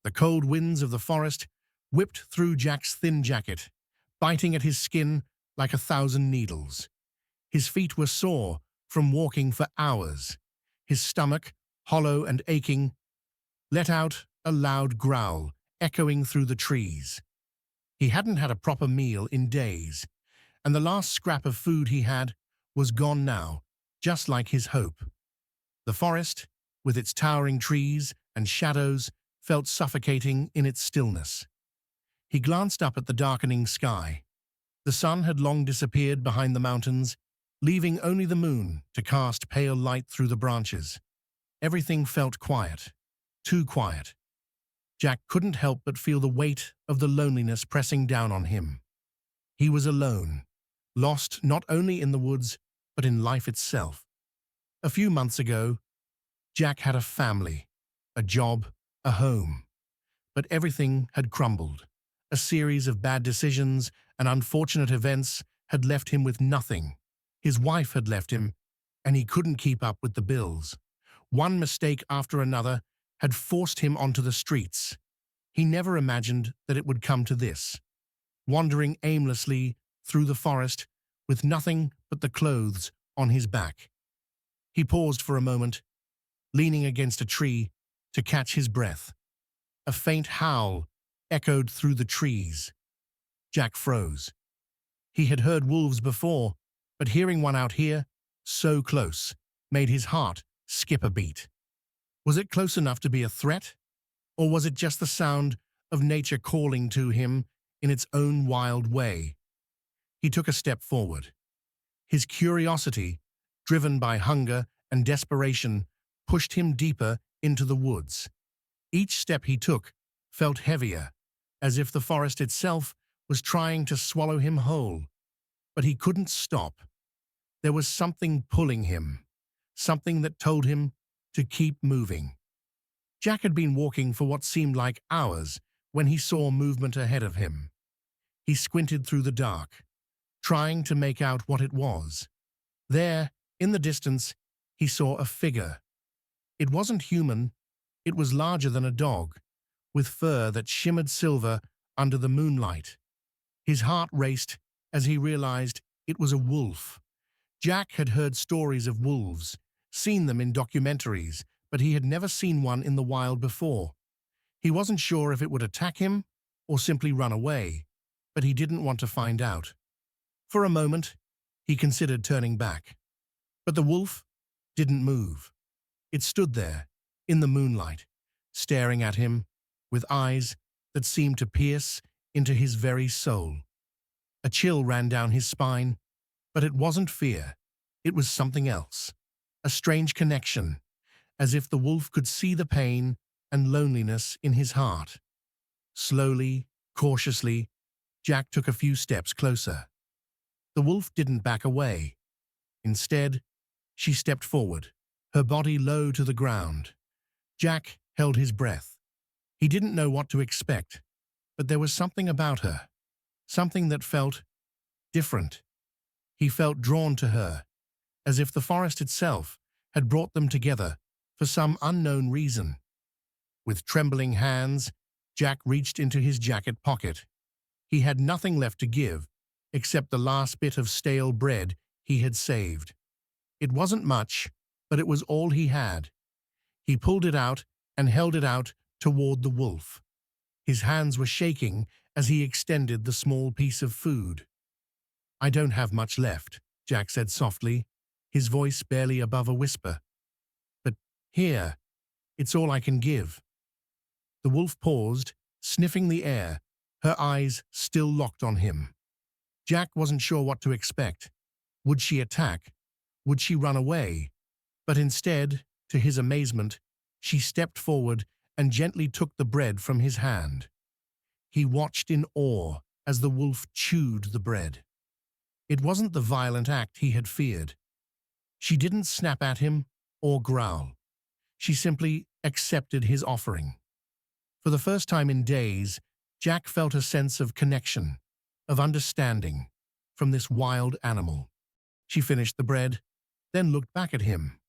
The cold winds of the forest whipped through Jack's thin jacket, biting at his skin like 1,000 needles. His feet were sore from walking for hours. His stomach, hollow and aching, let out a loud growl, echoing through the trees. He hadn't had a proper meal in days, and the last scrap of food he had was gone now, just like his hope. The forest, with its towering trees and shadows, felt suffocating in its stillness. He glanced up at the darkening sky. The sun had long disappeared behind the mountains, leaving only the moon to cast pale light through the branches. Everything felt quiet, too quiet. Jack couldn't help but feel the weight of the loneliness pressing down on him. He was alone, lost not only in the woods, but in life itself. A few months ago, Jack had a family, a job, a home. But everything had crumbled. A series of bad decisions and unfortunate events had left him with nothing. His wife had left him, and he couldn't keep up with the bills. One mistake after another had forced him onto the streets. He never imagined that it would come to this. Wandering aimlessly through the forest with nothing but the clothes on his back. He paused for a moment, leaning against a tree to catch his breath. A faint howl echoed through the trees. Jack froze. He had heard wolves before, but hearing one out here, so close, made his heart skip a beat. Was it close enough to be a threat? Or was it just the sound of nature calling to him in its own wild way? He took a step forward. His curiosity, driven by hunger and desperation, pushed him deeper into the woods. Each step he took felt heavier, as if the forest itself was trying to swallow him whole. But he couldn't stop. There was something pulling him, something that told him to keep moving. Jack had been walking for what seemed like hours when he saw movement ahead of him. He squinted through the dark, trying to make out what it was. There, in the distance, he saw a figure. It wasn't human. It was larger than a dog, with fur that shimmered silver under the moonlight. His heart raced as he realized it was a wolf. Jack had heard stories of wolves, seen them in documentaries, but he had never seen one in the wild before. He wasn't sure if it would attack him or simply run away, but he didn't want to find out. For a moment, he considered turning back. But the wolf didn't move. It stood there, in the moonlight, staring at him with eyes that seemed to pierce into his very soul. A chill ran down his spine, but it wasn't fear. It was something else. A strange connection, as if the wolf could see the pain and loneliness in his heart. Slowly, cautiously, Jack took a few steps closer. The wolf didn't back away. Instead, she stepped forward, her body low to the ground. Jack held his breath. He didn't know what to expect, but there was something about her, something that felt different. He felt drawn to her, as if the forest itself had brought them together for some unknown reason. With trembling hands, Jack reached into his jacket pocket. He had nothing left to give, except the last bit of stale bread he had saved. It wasn't much, but it was all he had. He pulled it out and held it out toward the wolf. His hands were shaking as he extended the small piece of food. "I don't have much left," Jack said softly, his voice barely above a whisper. "But here, it's all I can give." The wolf paused, sniffing the air, her eyes still locked on him. Jack wasn't sure what to expect. Would she attack? Would she run away? But instead, to his amazement, she stepped forward and gently took the bread from his hand. He watched in awe as the wolf chewed the bread. It wasn't the violent act he had feared. She didn't snap at him or growl. She simply accepted his offering. For the first time in days, Jack felt a sense of connection, of understanding, from this wild animal. She finished the bread, then looked back at him.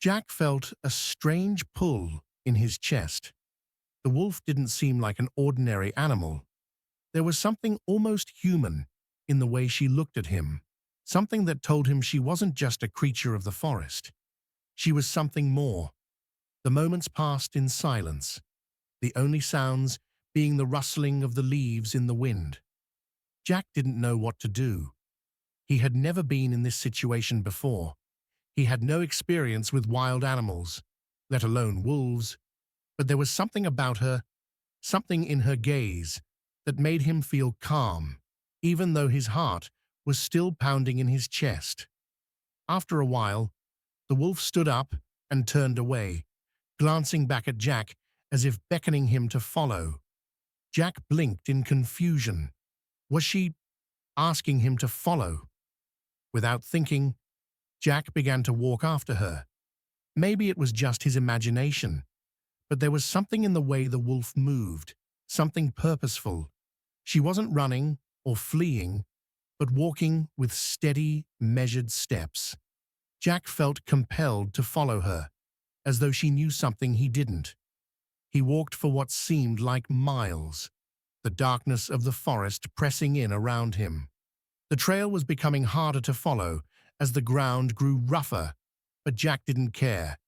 Jack felt a strange pull in his chest. The wolf didn't seem like an ordinary animal. There was something almost human in the way she looked at him, something that told him she wasn't just a creature of the forest. She was something more. The moments passed in silence, the only sounds being the rustling of the leaves in the wind. Jack didn't know what to do. He had never been in this situation before. He had no experience with wild animals, let alone wolves, but there was something about her, something in her gaze, that made him feel calm, even though his heart was still pounding in his chest. After a while, the wolf stood up and turned away, glancing back at Jack as if beckoning him to follow. Jack blinked in confusion. Was she asking him to follow? Without thinking, Jack began to walk after her. Maybe it was just his imagination, but there was something in the way the wolf moved, something purposeful. She wasn't running or fleeing, but walking with steady, measured steps. Jack felt compelled to follow her, as though she knew something he didn't. He walked for what seemed like miles, the darkness of the forest pressing in around him. The trail was becoming harder to follow as the ground grew rougher, but Jack didn't care.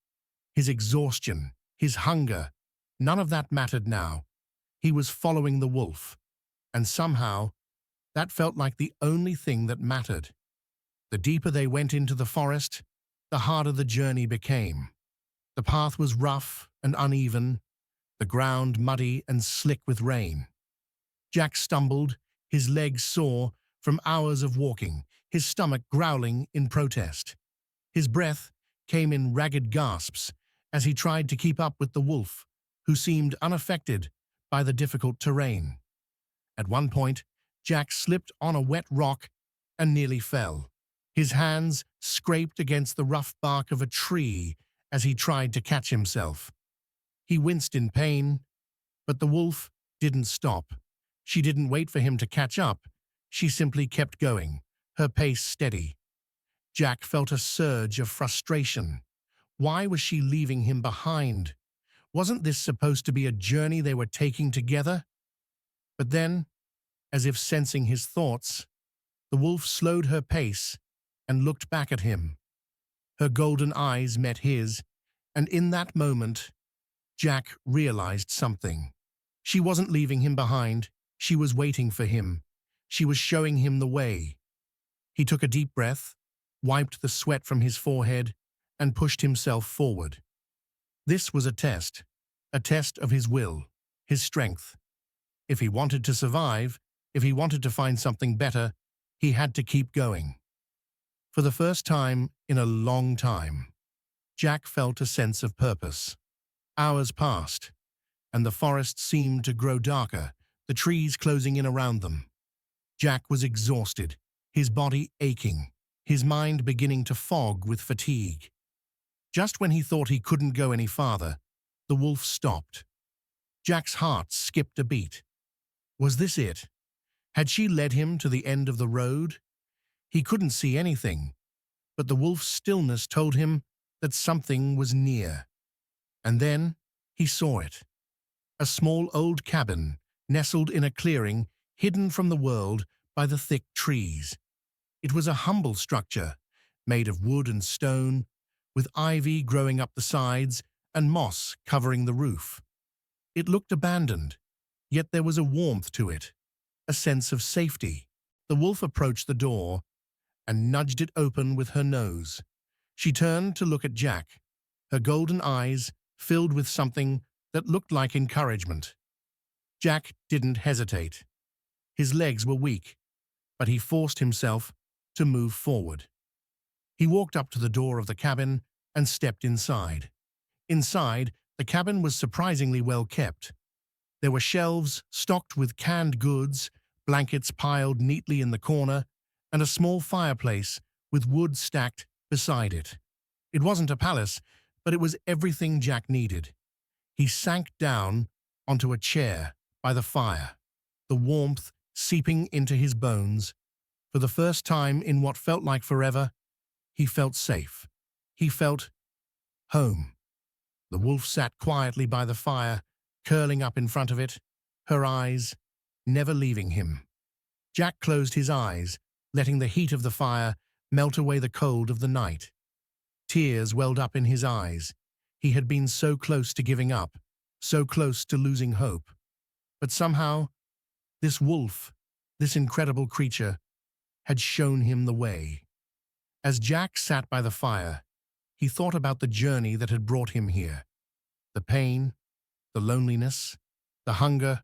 His exhaustion, his hunger, none of that mattered now. He was following the wolf, and somehow that felt like the only thing that mattered. The deeper they went into the forest, the harder the journey became. The path was rough and uneven, the ground muddy and slick with rain. Jack stumbled, his legs sore from hours of walking, his stomach growling in protest. His breath came in ragged gasps as he tried to keep up with the wolf, who seemed unaffected by the difficult terrain. At one point, Jack slipped on a wet rock and nearly fell. His hands scraped against the rough bark of a tree as he tried to catch himself. He winced in pain, but the wolf didn't stop. She didn't wait for him to catch up. She simply kept going, her pace steady. Jack felt a surge of frustration. Why was she leaving him behind? Wasn't this supposed to be a journey they were taking together? But then, as if sensing his thoughts, the wolf slowed her pace and looked back at him. Her golden eyes met his, and in that moment, Jack realized something. She wasn't leaving him behind. She was waiting for him. She was showing him the way. He took a deep breath, wiped the sweat from his forehead, and pushed himself forward. This was a test of his will, his strength. If he wanted to survive, if he wanted to find something better, he had to keep going. For the first time in a long time, Jack felt a sense of purpose. Hours passed, and the forest seemed to grow darker, the trees closing in around them. Jack was exhausted, his body aching, his mind beginning to fog with fatigue. Just when he thought he couldn't go any farther, the wolf stopped. Jack's heart skipped a beat. Was this it? Had she led him to the end of the road? He couldn't see anything, but the wolf's stillness told him that something was near. And then he saw it. A small old cabin, nestled in a clearing, hidden from the world by the thick trees. It was a humble structure, made of wood and stone, with ivy growing up the sides and moss covering the roof. It looked abandoned, yet there was a warmth to it, a sense of safety. The wolf approached the door and nudged it open with her nose. She turned to look at Jack, her golden eyes filled with something that looked like encouragement. Jack didn't hesitate. His legs were weak, but he forced himself to move forward. He walked up to the door of the cabin and stepped inside. Inside, the cabin was surprisingly well kept. There were shelves stocked with canned goods, blankets piled neatly in the corner, and a small fireplace with wood stacked beside it. It wasn't a palace, but it was everything Jack needed. He sank down onto a chair by the fire, the warmth seeping into his bones. For the first time in what felt like forever, he felt safe. He felt home. The wolf sat quietly by the fire, curling up in front of it, her eyes never leaving him. Jack closed his eyes, letting the heat of the fire melt away the cold of the night. Tears welled up in his eyes. He had been so close to giving up, so close to losing hope. But somehow, this wolf, this incredible creature, had shown him the way. As Jack sat by the fire, he thought about the journey that had brought him here. The pain, the loneliness, the hunger,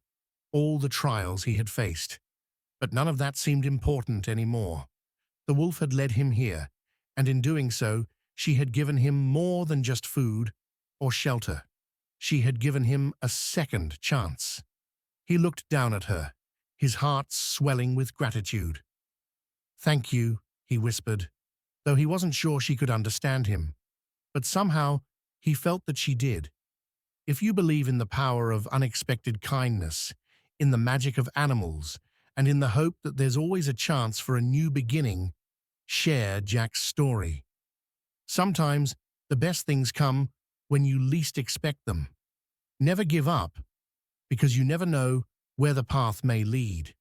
all the trials he had faced. But none of that seemed important anymore. The wolf had led him here, and in doing so, she had given him more than just food or shelter. She had given him a second chance. He looked down at her, his heart swelling with gratitude. "Thank you," he whispered, though he wasn't sure she could understand him. But somehow, he felt that she did. If you believe in the power of unexpected kindness, in the magic of animals, and in the hope that there's always a chance for a new beginning, share Jack's story. Sometimes, the best things come when you least expect them. Never give up, because you never know where the path may lead.